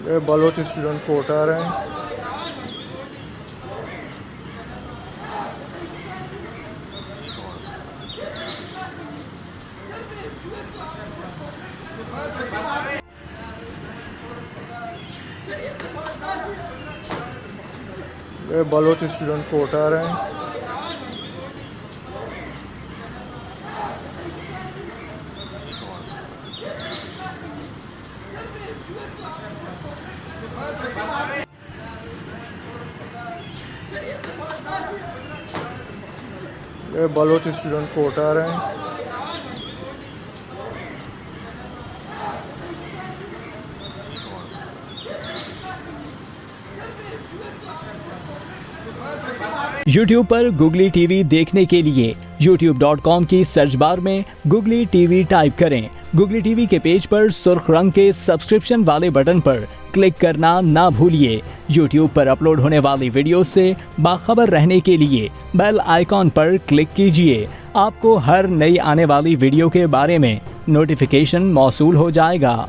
ये Bloch student court आ रहे हैं। ये बलोच स्टूडेंट कोर्ट आ रहे हैं। ये बलोच स्टूडेंट कोर्ट आ रहे हैं। YouTube पर गुगली टीवी देखने के लिए youtube.com की सर्च बार में गुगली टीवी टाइप करें। गुगली टीवी के पेज पर सुर्ख रंग के सब्सक्रिप्शन वाले बटन पर क्लिक करना ना भूलिए। YouTube पर अपलोड होने वाली वीडियो से बाखबर रहने के लिए बेल आइकॉन पर क्लिक कीजिए। आपको हर नई आने वाली वीडियो के बारे में नोटिफिकेशन मौसूल हो जाएगा।